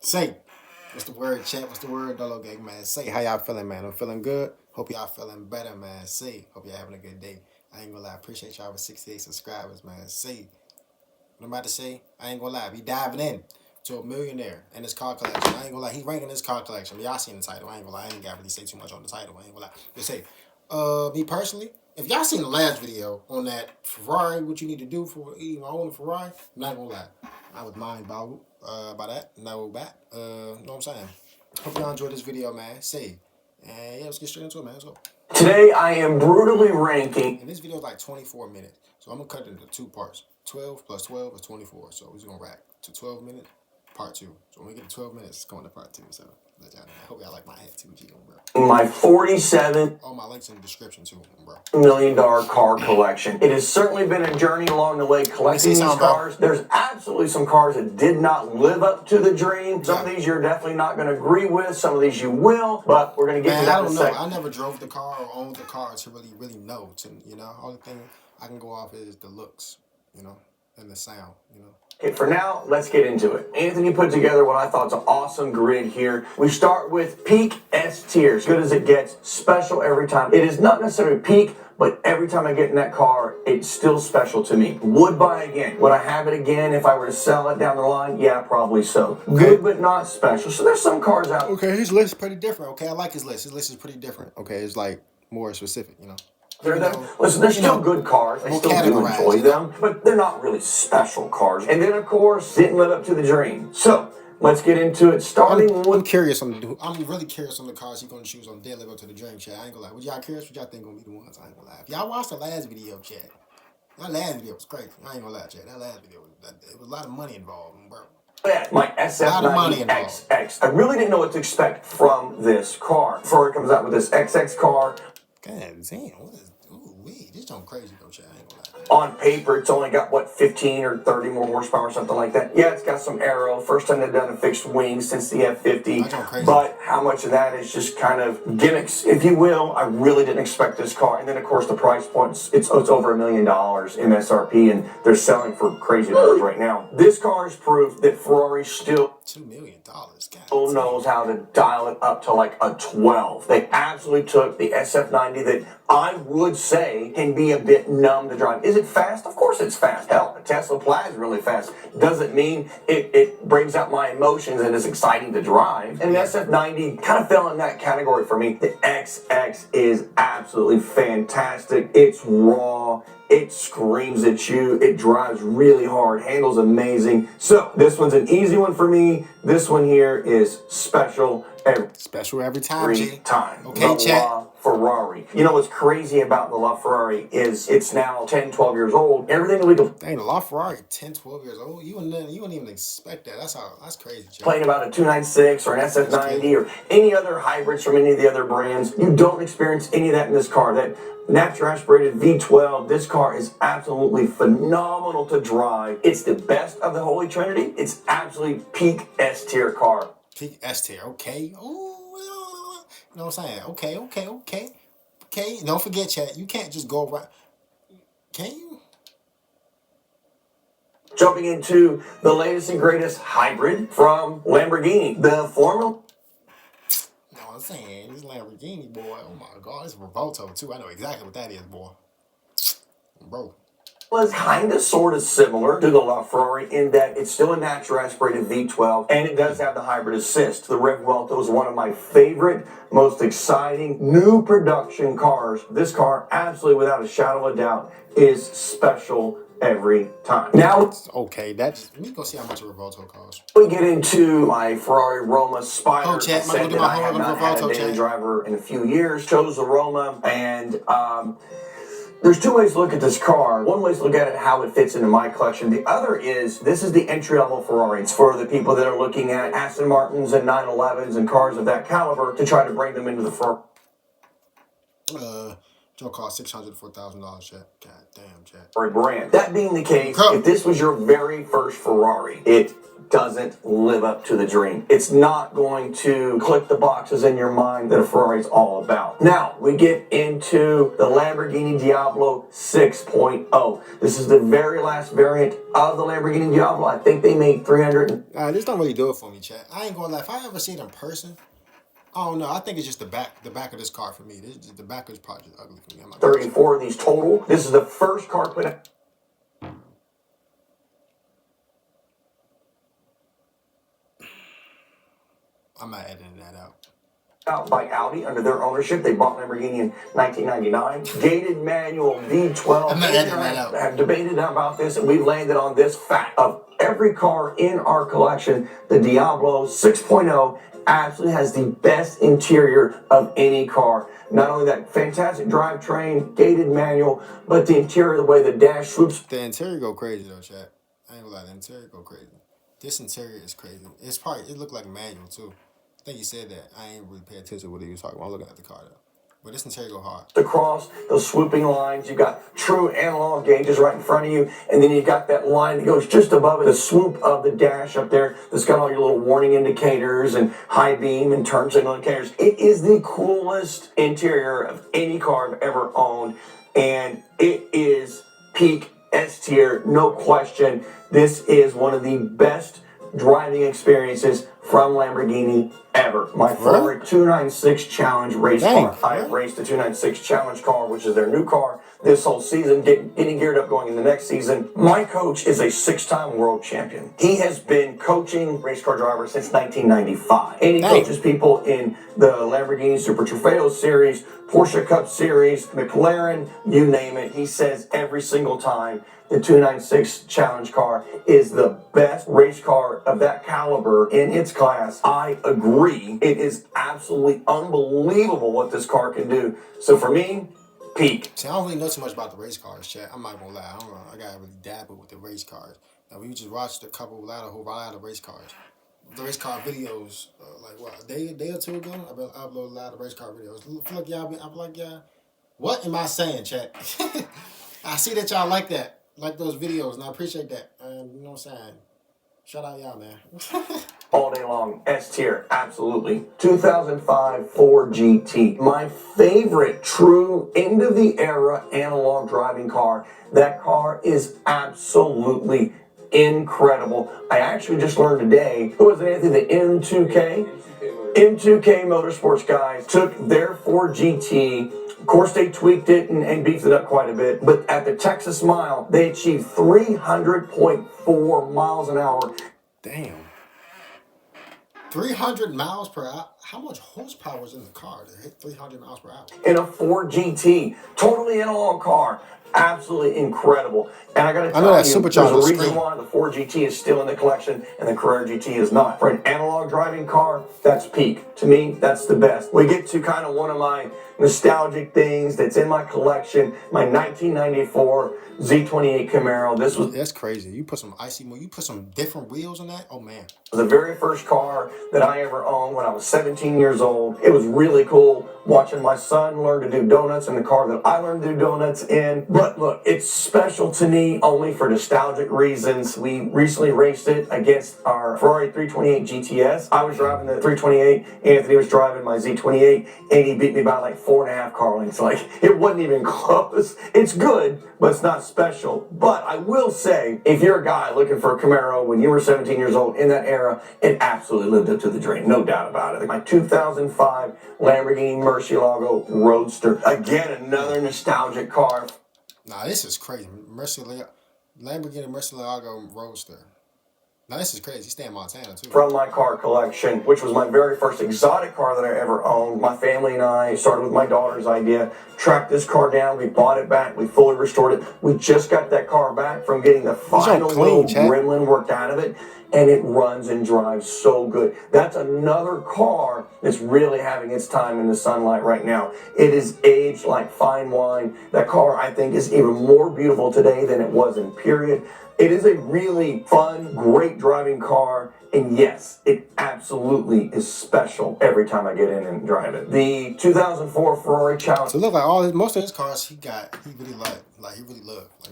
Say, what's the word, chat? What's the word, Dolo Gang, man? Say, how y'all feeling, man? I'm feeling good. Hope y'all feeling better, man. Say, hope y'all having a good day. I ain't gonna lie, appreciate y'all with 68 subscribers, man. Say, what I'm about to say, I ain't gonna lie, be diving in to a millionaire and his car collection. I ain't gonna lie, he ranking his car collection. Y'all seen the title. I ain't gonna lie, I ain't gotta really say too much on the title. I ain't gonna lie. Just say, me personally, if y'all seen the last video on that Ferrari, what you need to do for own a Ferrari, I'm not gonna lie. I was mind boggled by that. No bat. You know what I'm saying? Hope y'all enjoyed this video, man. Say, and yeah, let's get straight into it, man. Let's go. Today I am brutally ranking. And this video is like 24 minutes. So I'm gonna cut it into two parts. 12 plus 12 is 24. So we're just gonna rack to 12 minutes, part two. So when we get to 12 minutes, it's going to part two. So let y'all know. I hope y'all like my hat too, G, bro. My 47 all my links in the description too, bro. $1 million car collection. It has certainly been a journey along the way collecting these cars. There's absolutely some cars that did not live up to the dream. Some of these you're definitely not going to agree with. Some of these you will, but we're going to get to that in a second. I never drove the car or owned the car to really know. Only thing I can go off is the looks, and the sound, Okay, for now, let's get into it. Anthony put together what I thought is an awesome grid here. We start with peak S tier, as good as it gets, special every time. It is not necessarily peak, but every time I get in that car, it's still special to me. Would buy again. Would I have it again if I were to sell it down the line? Yeah, probably so. Good, but not special. So there's some cars out. Okay, his list is pretty different. Okay, I like his list. His list is pretty different. Okay, it's like more specific, Listen, they're still good cars. I still do enjoy them, but they're not really special cars. And then, of course, didn't live up to the dream. So let's get into it. I'm curious on the. I'm really curious on the cars he's gonna choose on Dead Live Up to the Dream, chat. I ain't gonna lie. Would y'all curious? What y'all think gonna be the ones? I ain't gonna lie. If y'all watched the last video, chat. That last video was crazy. I ain't gonna lie, chat. That last video it was a lot of money involved, bro. My SF90XX. I really didn't know what to expect from this car. Before it comes out with this XX car. God damn, what is? Ooh, wait, this don't crazy though, chat. I ain't gonna lie. On paper, it's only got, what, 15 or 30 more horsepower or something like that. Yeah, it's got some aero. First time they've done a fixed wing since the F50. But how much of that is just kind of gimmicks, if you will? I really didn't expect this car. And then, of course, the price point, it's over $1 million MSRP, and they're selling for crazy numbers right now. This car is proof that Ferrari still $2 million. God knows how to dial it up to like a 12. They absolutely took the SF90 that I would say can be a bit numb to drive. Is it fast? Of course it's fast. Hell, a Tesla Plaid is really fast. Doesn't mean it brings out my emotions and is exciting to drive. And the SF90 kind of fell in that category for me. The XX is absolutely fantastic. It's raw. It screams at you. It drives really hard. Handles amazing. So this one's an easy one for me. This one here is special every time. Okay, chat. Ferrari. You know what's crazy about the LaFerrari is it's now 10, 12 years old. Everything illegal. Dang, the LaFerrari 10, 12 years old. You wouldn't even expect that. That's crazy. Chat. Playing about a 296 or an SF90 or any other hybrids from any of the other brands. You don't experience any of that in this car. That natural aspirated V12. This car is absolutely phenomenal to drive. It's the best of the Holy Trinity. It's absolutely peak S tier car. Peak S tier, okay. Ooh, you know what I'm saying? Okay. Don't forget, chat. You can't just go right. Can you? Jumping into the latest and greatest hybrid from Lamborghini, the Formula. No, I'm saying this Lamborghini, boy. Oh my God, it's a Revolto too. I know exactly what that is, boy. Bro. Was kind of sort of similar to the LaFerrari in that it's still a natural aspirated V12 and it does have the hybrid assist. The Revuelto is one of my favorite, most exciting new production cars. This car, absolutely without a shadow of a doubt, is special every time. Now, okay, let me go see how much a Revolto costs. We get into my Ferrari Roma Spider. Oh, chat, I have not had a daily driver in a few years. Chose the Roma, and there's two ways to look at this car. One way is to look at it how it fits into my collection. The other is this is the entry-level Ferrari. It's for the people that are looking at Aston Martins and 911s and cars of that caliber to try to bring them into the Ferrari. Joe cost $600 to $4,000, chat. God damn, chat. For a brand. That being the case, if this was your very first Ferrari, it doesn't live up to the dream. It's not going to click the boxes in your mind that a Ferrari is all about. Now, we get into the Lamborghini Diablo 6.0. This is the very last variant of the Lamborghini Diablo. I think they made 300. This don't really do it for me, chat. I ain't gonna lie. If I ever see it in person, I don't know. I think it's just the back of this car for me. The back is probably just ugly for me. I'm not 34 of these total. This is the first car put out. I'm not editing that out. Out by Audi under their ownership. They bought Lamborghini in 1999. Gated manual V12. I'm not editing that out. Have debated about this, and we've landed on this fact. Of every car in our collection, the Diablo 6.0 absolutely has the best interior of any car. Not only that fantastic drivetrain, gated manual, but the interior, the way the dash swoops. The interior go crazy though, chat. I ain't gonna lie. The interior go crazy. This interior is crazy. It looked like manual too. I think he said that. I ain't really pay attention to what he was talking about. I'm looking at the car though. But this interior go hard. Across those swooping lines, you've got true analog gauges right in front of you, and then you've got that line that goes just above it, the swoop of the dash up there that's got all your little warning indicators and high beam and turn signal indicators. It is the coolest interior of any car I've ever owned, and it is peak S tier, no question. This is one of the best driving experiences from Lamborghini ever. My Ferrari 296 Challenge race car. I have raced the 296 Challenge car, which is their new car, this whole season, getting geared up going in the next season. My coach is a 6-time world champion. He has been coaching race car drivers since 1995. And he coaches people in the Lamborghini Super Trofeo series, Porsche Cup series, McLaren, you name it. He says every single time the 296 Challenge car is the best race car of that caliber in its class. I agree. It is absolutely unbelievable what this car can do. So for me, peak. See, I don't really know too much about the race cars, chat. I'm not gonna lie. I don't know. I gotta really dabble with the race cars. Now we just watched a whole lot of race cars. The race car videos, like what, a day or two ago, I've been uploading a lot of race car videos. I feel like y'all, what am I saying, chat? I see that y'all like that. Like those videos, and I appreciate that. You know what I'm saying? Shout out y'all, man. All day long, S tier, absolutely. 2005 Ford GT, my favorite true end of the era analog driving car. That car is absolutely incredible. I actually just learned today, who was it, Anthony, the M2K Motorsports guys took their Ford GT. Of course, they tweaked it and beefed it up quite a bit. But at the Texas Mile, they achieved 300.4 miles an hour. Damn. 300 miles per hour? How much horsepower is in the car to hit 300 miles per hour? In a Ford GT. Totally analog car. Absolutely incredible. And I got to tell you, there's a reason why the Ford GT is still in the collection and the Carrera GT is not. For an analog driving car, that's peak. To me, that's the best. We get to kind of one of my nostalgic things that's in my collection, my 1994 Z28 Camaro. That's crazy. You put some you put some different wheels on that? Oh, man. The very first car that I ever owned when I was 17 years old. It was really cool watching my son learn to do donuts in the car that I learned to do donuts in. But look, it's special to me only for nostalgic reasons. We recently raced it against our Ferrari 328 GTS. I was driving the 328, Anthony was driving my Z28, and he beat me by like 4.5 car lengths. Like, it wasn't even close. It's good, but it's not special. But I will say, if you're a guy looking for a Camaro when you were 17 years old in that era, it absolutely lived up to the dream, no doubt about it. My 2005 Lamborghini Murcielago Roadster. Again, another nostalgic car. Nah, this is crazy. Lamborghini Murcielago Roadster. Now, this is crazy. Stay in Montana, too. From my car collection, which was my very first exotic car that I ever owned. My family and I started with my daughter's idea, tracked this car down, we bought it back, we fully restored it. We just got that car back from getting the final little gremlin worked out of it, and it runs and drives so good. That's another car that's really having its time in the sunlight right now. It is aged like fine wine. That car, I think, is even more beautiful today than it was in period. It is a really fun, great driving car, and yes, it absolutely is special every time I get in and drive it. The 2004 Ferrari Challenge. So look, like most of his cars he really loved, like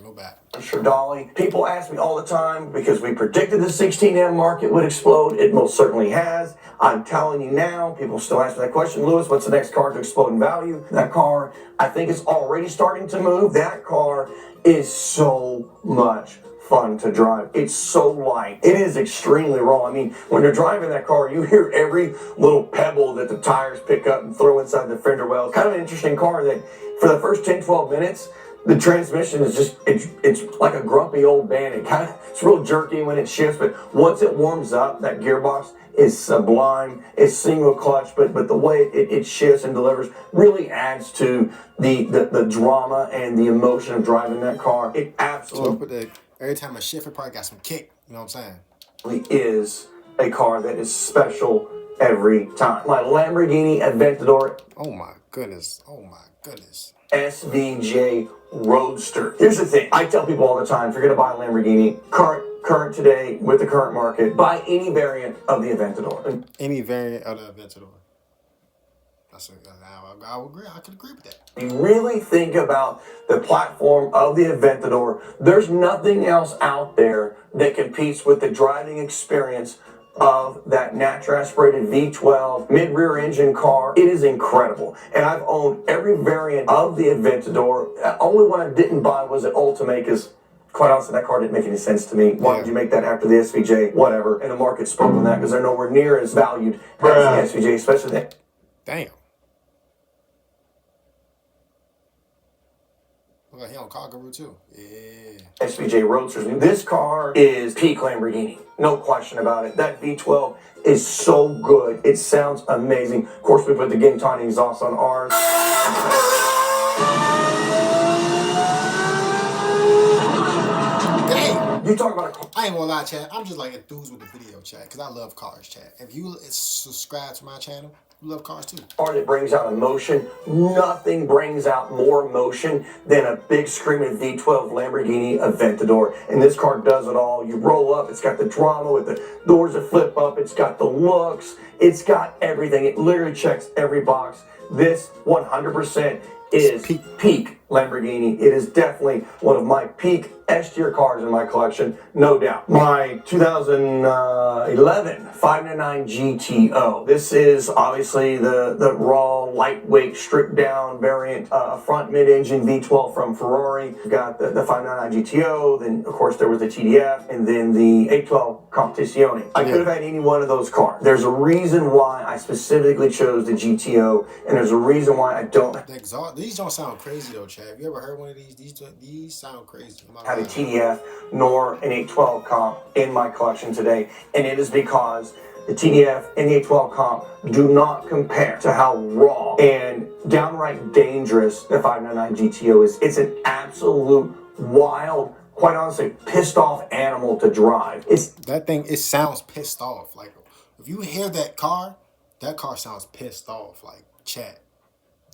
no bad. Sure, Dolly. People ask me all the time because we predicted the 16 16M market would explode. It most certainly has. I'm telling you now, people still ask me that question. Lewis, what's the next car to explode in value? That car, I think, is already starting to move. That car is so much fun to drive. It's so light. It is extremely raw. I mean, when you're driving that car, you hear every little pebble that the tires pick up and throw inside the fender well. It's kind of an interesting car that for the first 10, 12 minutes, the transmission is just, it's like a grumpy old man. It's real jerky when it shifts, but once it warms up, that gearbox is sublime. It's single clutch, but the way it shifts and delivers really adds to the drama and the emotion of driving that car. It absolutely every time I shift, it probably got some kick. You know what I'm saying? is a car that is special every time. My Lamborghini Aventador. Oh my goodness. Oh my goodness. SVJ Roadster. Here's the thing. I tell people all the time, if you're going to buy a Lamborghini, current today with the current market, buy any variant of the Aventador. Any variant of the Aventador. I would agree. I could agree with that. You really think about the platform of the Aventador, there's nothing else out there that competes with the driving experience of that natural aspirated V12 mid-rear engine car. It is incredible. And I've owned every variant of the Aventador. The only one I didn't buy was an Ultimate, because quite honestly, that car didn't make any sense to me. Why would you make that after the SVJ? Whatever. And the market spoke on that because they're nowhere near as valued as the SVJ, especially that. Damn. Look like he on Car Guru too. Yeah. SVJ Roadsters. This car is peak Lamborghini. No question about it. That V12 is so good. It sounds amazing. Of course, we put the Gintani exhaust on ours. Damn. You talk about a I ain't gonna lie, chat. I'm just like enthused with the video, chat, because I love cars, chat. If you subscribe to my channel, you love cars too. car that brings out emotion. Nothing brings out more emotion than a big screaming V12 Lamborghini Aventador. And this car does it all. You roll up, it's got the drama with the doors that flip up, it's got the looks, it's got everything. It literally checks every box. This 100% is peak Lamborghini. It is definitely one of my peak S-tier cars in my collection, no doubt. My 2011 599 GTO. This is obviously the raw, lightweight, stripped down variant, front mid-engine V12 from Ferrari. We've got the 599 GTO, then of course there was the TDF, and then the 812 Competizione. I could have had any one of those cars. There's a reason why I specifically chose the GTO, and there's a reason why I don't. The exhaust, these don't sound crazy though, Chad. Have you ever heard one of these? These sound crazy. Have a TDF nor an 812 comp in my collection today, and it is because the TDF and the 812 comp do not compare to how raw and downright dangerous the 599 GTO is. It's an absolute wild, quite honestly, pissed off animal to drive. That thing, it sounds pissed off. Like, if you hear that car sounds pissed off. Like, chat.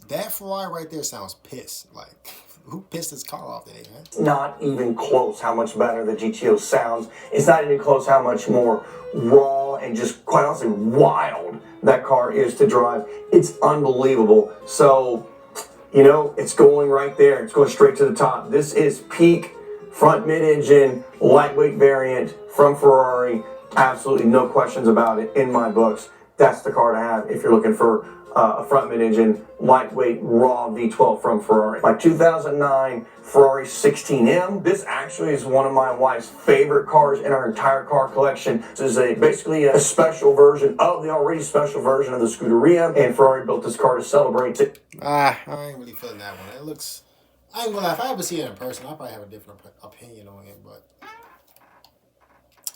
That Ferrari right there sounds pissed. Like, who pissed his car off today, man? It's not even close how much better the GTO sounds. It's not even close how much more raw and just quite honestly wild that car is to drive. It's unbelievable. So, you know, it's going right there. It's going straight to the top. This is peak front mid-engine lightweight variant from Ferrari. Absolutely no questions about it in my books. That's the car to have if you're looking for a front mid-engine lightweight raw V12 from Ferrari. My 2009 Ferrari 16M. This actually is one of my wife's favorite cars in our entire car collection. This is basically a special version of the already special version of the Scuderia, and Ferrari built this car to celebrate it. I ain't really feeling that one. It looks, I ain't gonna lie, if I ever see it in person, I'll probably have a different opinion on it, but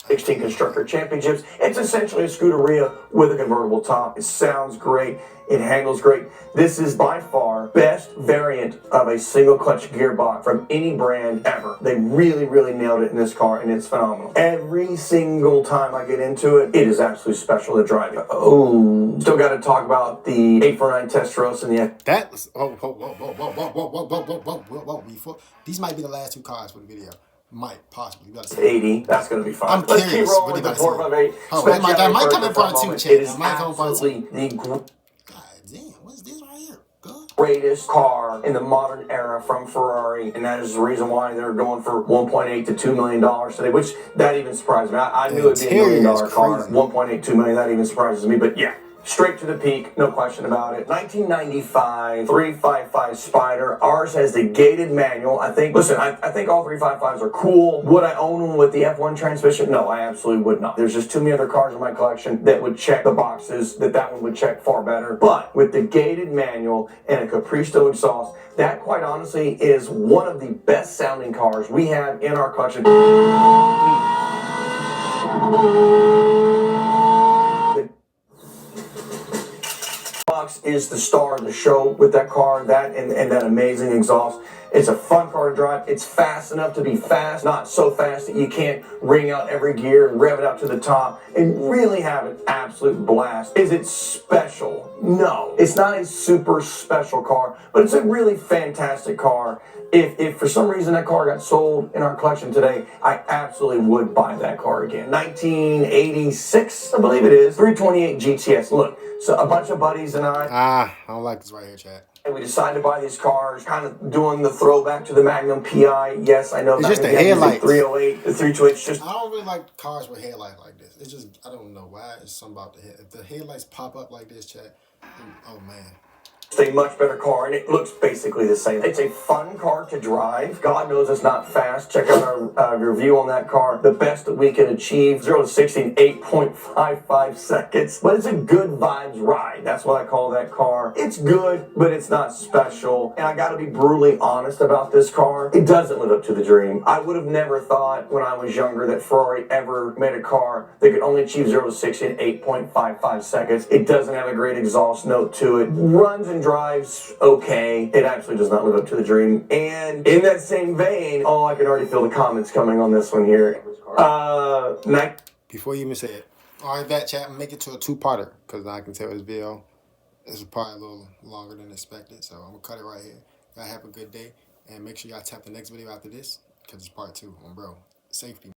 16 Constructor Championships. It's essentially a Scuderia with a convertible top. It sounds great. It handles great. This is by far best variant of a single clutch gearbox from any brand ever. They really, really nailed it in this car, and it's phenomenal. Every single time I get into it, it is absolutely special to drive. Oh, still got to talk about the 849 Testarossa and the that, whoa. These might be the last two cars for the video. Might possibly. You gotta say 80. That's going to be fun. I'm Let's curious. keep rolling with the 458. That might come in part two, Chad. It is That might come in part two. absolutely the God damn, what is this right here? Good. great greatest car in the modern era from Ferrari, and that is the reason why they're going for $1.8 to $2 million today, which that even surprised me. I knew it'd be $1 million car. 1.8, 2 million, that even surprises me, but yeah. Straight to the peak, no question about it. 1995 355 Spider. Ours has the gated manual. I think all 355s are cool. Would I own one with the F1 transmission? No, I absolutely would not. There's just too many other cars in my collection that would check the boxes that one would check far better. But with the gated manual and a Capristo exhaust, that quite honestly is one of the best sounding cars we have in our collection. Is the star of the show with that car, that and that amazing exhaust. It's a fun car to drive. It's fast enough to be fast, not so fast that you can't ring out every gear and rev it up to the top and really have an absolute blast. Is it special? No, it's not a super special car, but it's a really fantastic car. If for some reason that car got sold in our collection today, I absolutely would buy that car again. 1986, I believe it is, 328 GTS. Look, so a bunch of buddies and I don't like this right here, chat. And we decided to buy these cars, kind of doing the throwback to the Magnum PI. Yes, I know. It's just the headlights. 308, the 328. It's just. I don't really like cars with headlights like this. It's just, I don't know why. It's something about the head. If the headlights pop up like this, chat, oh man. It's a much better car, and it looks basically the same. It's a fun car to drive. God knows it's not fast. Check out our review on that car. The best that we can achieve, 0 to 60 in 8.55 seconds. But it's a good vibes ride. That's what I call that car. It's good, but it's not special. And I gotta be brutally honest about this car. It doesn't live up to the dream. I would have never thought when I was younger that Ferrari ever made a car that could only achieve 0 to 60 in 8.55 seconds. It doesn't have a great exhaust note to it. Runs and drives okay. It absolutely does not live up to the dream. And in that same vein, oh, I can already feel the comments coming on this one here. Before you even say it, all right, that chat, make it to a two-parter because I can tell this video is probably a little longer than expected. So I'm gonna cut it right here. Y'all have a good day and make sure y'all tap the next video after this because it's part 2 on bro safety.